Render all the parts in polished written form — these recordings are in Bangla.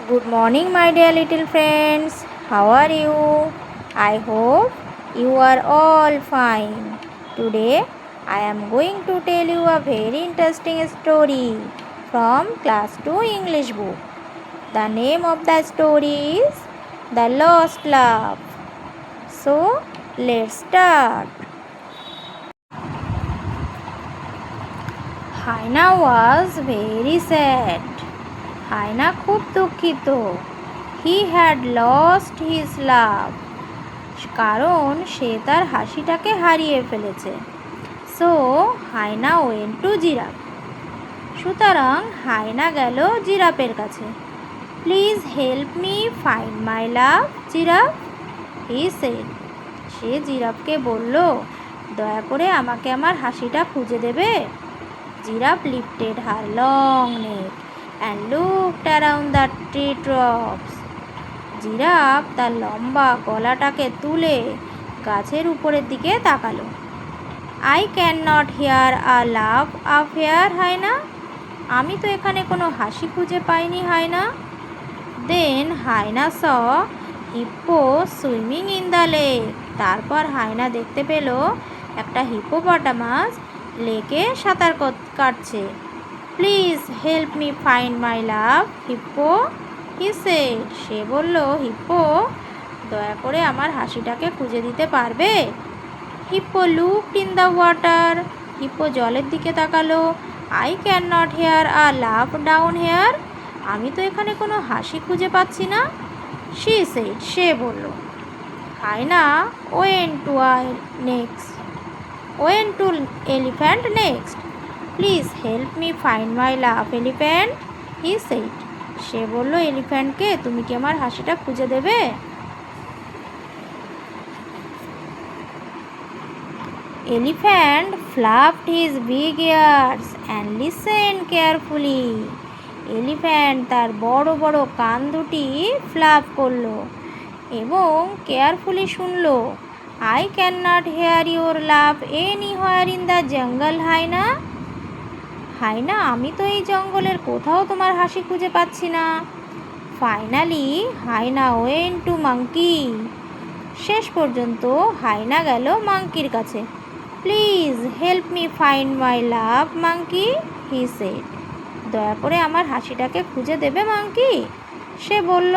Good morning, my dear little friends. How are you? I hope you are all fine. Today, I am going to tell you a very interesting story from class 2 English book. The name of the story is The Lost Love. So, let's start. হায়না was very sad. হায়না খুব দুঃখিত। He had lost his love. কারণ সে তার হাসিটাকে হারিয়ে ফেলেছে। So, হায়না went to giraffe. সুতরাং হায়না গেল জিরাফের কাছে। Please help me find my love, giraffe, he said. সে জিরাফকে বলল, দয়া করে আমাকে আমার হাসিটা খুঁজে দেবে? Giraffe lifted her long neck and looked around the treetops. Giraffe তার লম্বা গলাটাকে তুলে গাছের উপরের দিকে তাকালো। I cannot hear a laugh up here, হায়না। আমি তো এখানে কোনো হাসি খুঁজে পাইনি, হায়না। Then হায়না saw hippo swimming in the lake. তারপর হায়না দেখতে পেল একটা হিপোপটামাস লেকে সাঁতার কাটছে। Please help me find my laugh, hippo, he said. সে বলল, হিপ্পো, দয়া করে আমার হাসিটাকে খুঁজে দিতে পারবে? Hippo looked in the water. Hippo জলের দিকে তাকালো। I can not hear a laugh down here. আমি তো এখানে কোনো হাসি খুঁজে পাচ্ছি না, সে সেড। সে বলল। Hyena went to elephant next. Please help me find my laugh, elephant, he said. সে বলল এলিফ্যান্টকে, তুমি কি আমার হাসিটা খুঁজে দেবে? Elephant flapped his big ears and listened carefully. Elephant তার বড় বড় কান দুটি ফ্লাপ করলো এবং কেয়ারফুলি শুনলো। I can not hear your laugh anywhere in the jungle, hyena. হায়না, আমি তো এই জঙ্গলের কোথাও তোমার হাসি খুঁজে পাচ্ছি না। Finally hyena went to monkey. শেষ পর্যন্ত হায়না গেল মাঙ্কির কাছে। Please help me find my laugh, monkey, he said. দয়া করে আমার হাসিটাকে খুঁজে দেবে, মাঙ্কি? সে বলল।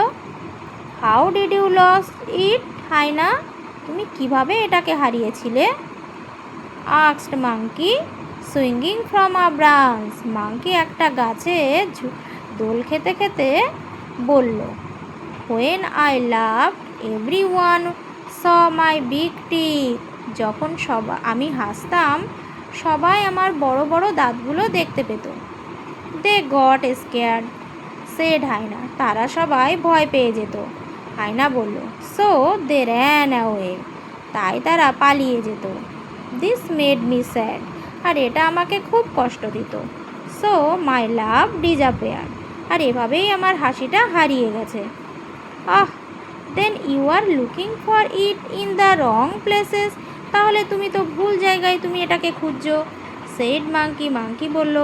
How did you lost it, hyena? তুমি কিভাবে এটাকে হারিয়েছিলে? Asked monkey swinging from a branch. মাঙ্কি একটা গাছে দোল খেতে খেতে বলল, when I laugh everyone saw my big teeth. যখন আমি হাসতাম, সবাই আমার বড় বড় দাঁতগুলো দেখতে পেত। They got scared, said hyena. তারা সবাই ভয় পেয়ে যেত। হায়না বলল, সো দে র্যান অ্যাওয়ে। তাই তারা পালিয়ে যেত। This made me sad. আর এটা আমাকে খুব কষ্ট দিত। So my love disappear. আর এভাবেই আমার হাসিটা হারিয়ে গেছে। Ah, then you are looking for it in the wrong places. তাহলে তুমি তো ভুল জায়গায় তুমি এটাকে খুঁজছো, সেড মাঙ্কি। মাঙ্কি বলল,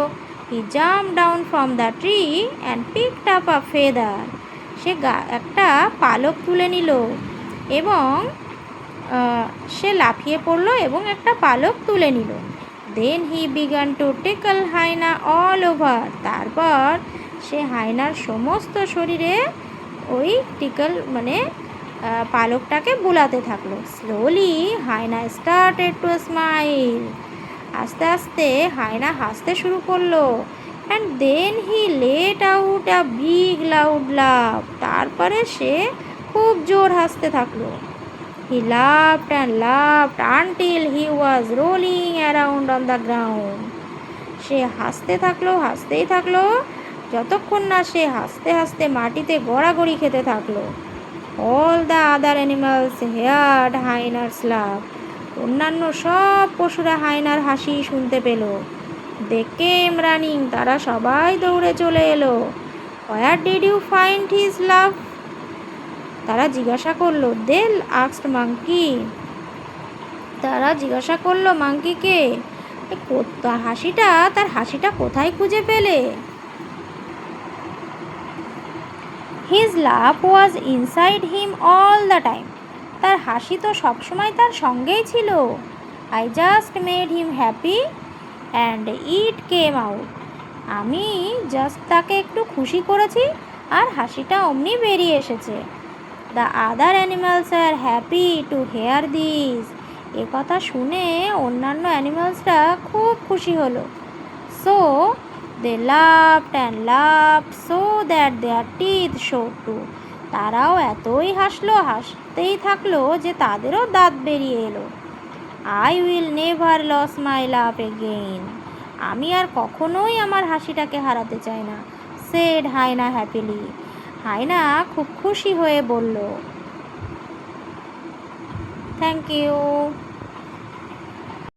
he jump down from the tree and picked up a feather. সে একটা পালক তুলে নিল এবং সে লাফিয়ে পড়লো এবং একটা পালক তুলে নিল। Then he began to tickle hyena all over. তারপর সে হায়নার সমস্ত শরীরে ওই পালকটাকে বুলাতে থাকলো। Slowly hyena started to smile. আস্তে আস্তে হায়না হাসতে শুরু করলো। And then he let out a big loud laugh. তারপরে সে খুব জোর হাসতে থাকলো। He laughed and laughed until he was rolling around on the ground. সে হাসতেই থাকলো যতক্ষণ না সে হাসতে হাসতে মাটিতে গড়াগড়ি খেতে থাকলো। All the other animals heard hyena's laugh. অন্যান্য সব পশুরা হায়নার হাসি শুনতে পেল। They came running. তারা সবাই দৌড়ে চলে এলো। Where did you find his laugh? তারা জিজ্ঞাসা করলো। They asked monkey. তারা জিজ্ঞাসা করলো মাঙ্কিকে, তার হাসিটা কোথায় খুঁজে পেলে? His laugh was inside him all the time. তার হাসি তো সবসময় তার সঙ্গেই ছিল। I just made him happy and it came out. আমি জাস্ট তাকে একটু খুশি করেছি আর হাসিটা অমনি বেরিয়ে এসেছে। The other animals are happy to hear this. এ কথা শুনে অন্যান্য অ্যানিমালসরা খুব খুশি হলো। So they laughed and laughed so that their teeth showed too. তারাও এতই হাসতেই থাকলো যে তাদেরও দাঁত বেরিয়ে এলো। I will never lose my laugh again. আমি আর কখনোই আমার হাসিটাকে হারাতে চাই না, সেড হায়না হ্যাপিলি। হায়না খুব খুশি হয়ে বলল। Thank you.